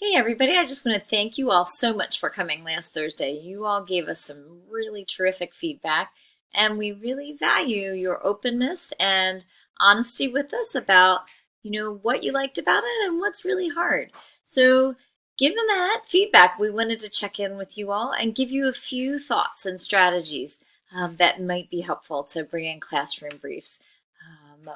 Hey everybody, I just want to thank you all so much for coming last Thursday. You all gave us some really terrific feedback, and we really value your openness and honesty with us about, what you liked about it and what's really hard. So, given that feedback, we wanted to check in with you all and give you a few thoughts and strategies that might be helpful to bring in classroom briefs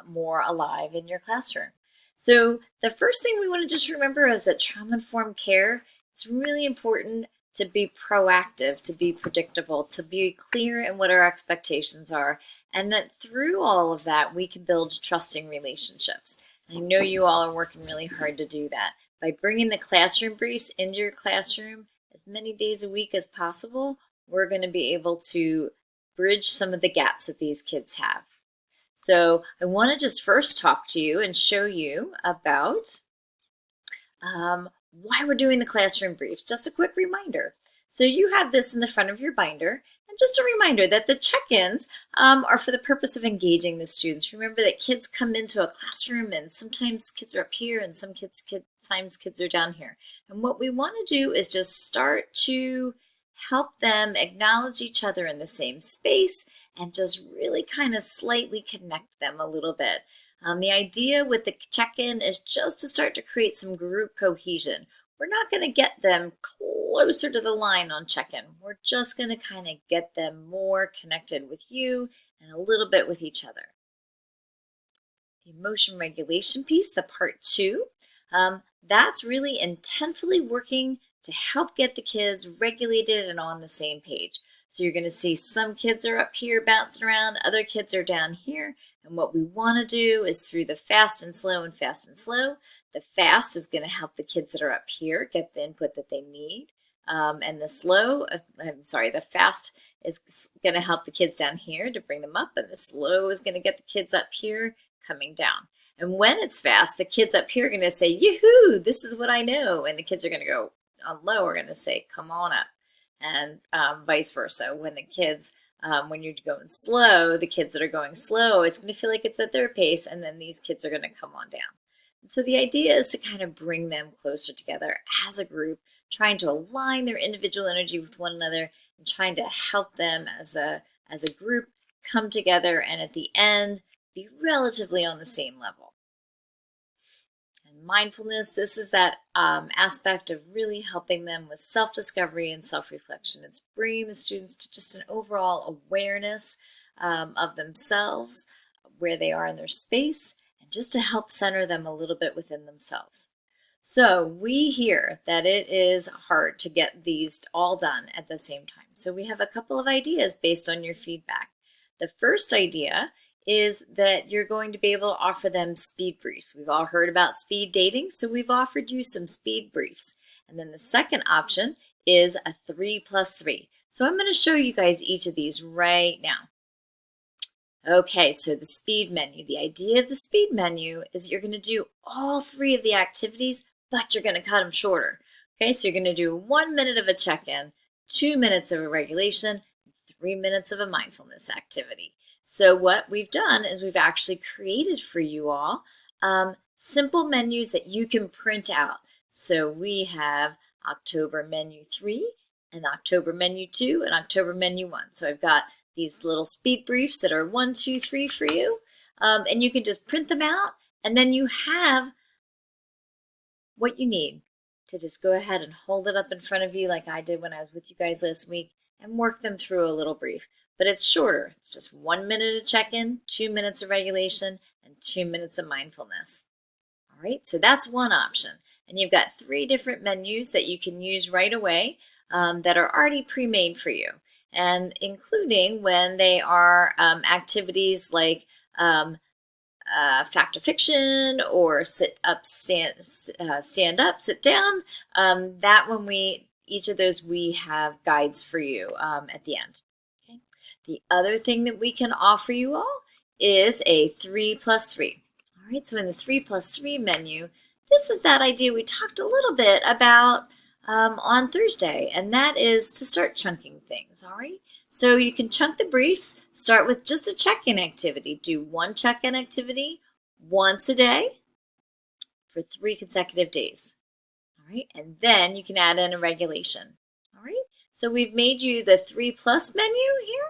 more alive in your classroom. So the first thing we want to just remember is that trauma-informed care, it's really important to be proactive, to be predictable, to be clear in what our expectations are, and that through all of that, we can build trusting relationships. And I know you all are working really hard to do that. By bringing the classroom briefs into your classroom as many days a week as possible, we're going to be able to bridge some of the gaps that these kids have. So I want to just first talk to you and show you about why we're doing the classroom briefs. Just a quick reminder. So you have this in the front of your binder, and just a reminder that the check-ins are for the purpose of engaging the students. Remember that kids come into a classroom and sometimes kids are up here and sometimes kids are down here. And what we want to do is just start to help them acknowledge each other in the same space and just really kind of slightly connect them a little bit. The idea with the check-in is just to start to create some group cohesion. We're not going to get them closer to the line on check-in. We're just going to kind of get them more connected with you and a little bit with each other. The emotion regulation piece, the part 2, that's really intentfully working to help get the kids regulated and on the same page. So you're going to see some kids are up here bouncing around, other kids are down here. And what we want to do is through the fast and slow and fast and slow. The fast is going to help the kids that are up here get the input that they need. And the fast is going to help the kids down here to bring them up. And the slow is going to get the kids up here coming down. And when it's fast, the kids up here are going to say, yoo-hoo, this is what I know. And the kids are going to go on low are going to say, come on up. And vice versa. When the kids, when you're going slow, the kids that are going slow, it's going to feel like it's at their pace, and then these kids are going to come on down. And so the idea is to kind of bring them closer together as a group, trying to align their individual energy with one another, and trying to help them as a group come together and at the end be relatively on the same level. Mindfulness, this is that aspect of really helping them with self-discovery and self-reflection. It's bringing the students to just an overall awareness of themselves, where they are in their space, and just to help center them a little bit within themselves. So we hear that it is hard to get these all done at the same time. So we have a couple of ideas based on your feedback. The first idea is that you're going to be able to offer them speed briefs. We've all heard about speed dating, so we've offered you some speed briefs. And then the second option is a 3+3. So I'm going to show you guys each of these right now. Okay, so the speed menu. The idea of the speed menu is you're going to do all 3 of the activities, but you're going to cut them shorter. Okay, so you're going to do 1 minute of a check-in, 2 minutes of a regulation, 3 minutes of a mindfulness activity. So what we've done is we've actually created for you all simple menus that you can print out. So we have October menu 3 and October menu 2 and October menu 1. So I've got these little speed briefs that are 1, 2, 3 for you. And you can just print them out, and then you have what you need to just go ahead and hold it up in front of you like I did when I was with you guys last week and work them through a little brief. But it's shorter. It's just 1 minute of check-in, 2 minutes of regulation, and 2 minutes of mindfulness. All right, so that's one option. And you've got 3 different menus that you can use right away that are already pre-made for you, and including when they are activities like fact or fiction or sit up, stand up, sit down. That one each of those we have guides for you at the end. The other thing that we can offer you all is a 3+3. All right, so in the 3+3 menu, this is that idea we talked a little bit about on Thursday, and that is to start chunking things, all right? So you can chunk the briefs, start with just a check-in activity. Do 1 check-in activity once a day for 3 consecutive days. All right, and then you can add in a regulation. All right, so we've made you the 3+ menu here.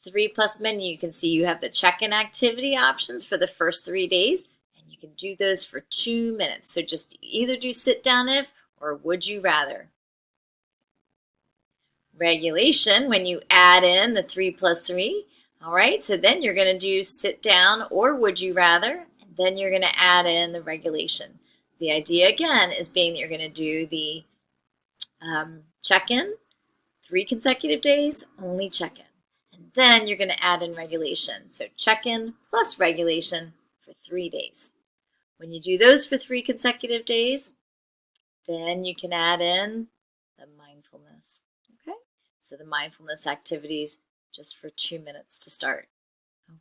3+ menu, you can see you have the check-in activity options for the first 3 days, and you can do those for 2 minutes. So just either do sit down if or would you rather. Regulation, when you add in the 3+3, all right, so then you're going to do sit down or would you rather, and then you're going to add in the regulation. The idea again is being that you're going to do the check-in 3 consecutive days, only check-in. And then you're going to add in regulation. So check-in plus regulation for 3 days. When you do those for 3 consecutive days, then you can add in the mindfulness. Okay? So the mindfulness activities just for 2 minutes to start.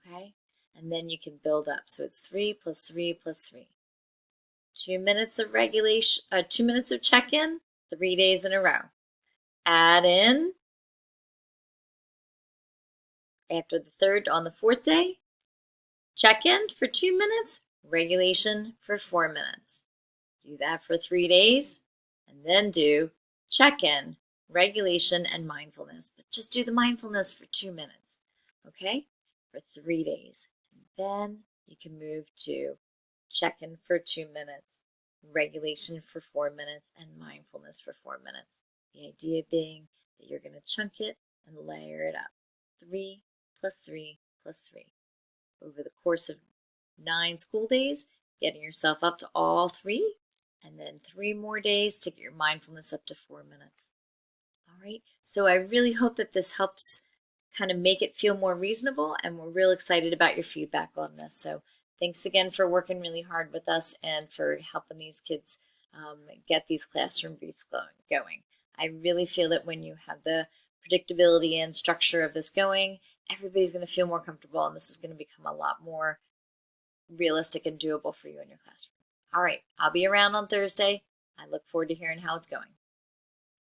Okay? And then you can build up. So it's 3 plus 3 plus 3. 2 minutes of regulation, 2 minutes of check-in, 3 days in a row. Add in after the third on the 4th day, check-in for 2 minutes, regulation for 4 minutes. Do that for 3 days, and then do check-in, regulation, and mindfulness. But just do the mindfulness for 2 minutes, okay, for 3 days. And then you can move to check-in for 2 minutes, regulation for 4 minutes, and mindfulness for 4 minutes. The idea being that you're going to chunk it and layer it up. 3 plus 3 plus 3. Over the course of 9 school days, getting yourself up to all 3, and then 3 more days to get your mindfulness up to 4 minutes. All right, so I really hope that this helps kind of make it feel more reasonable, and we're real excited about your feedback on this. So thanks again for working really hard with us and for helping these kids get these classroom briefs going. I really feel that when you have the predictability and structure of this going, everybody's going to feel more comfortable, and this is going to become a lot more realistic and doable for you in your classroom. All right, I'll be around on Thursday. I look forward to hearing how it's going.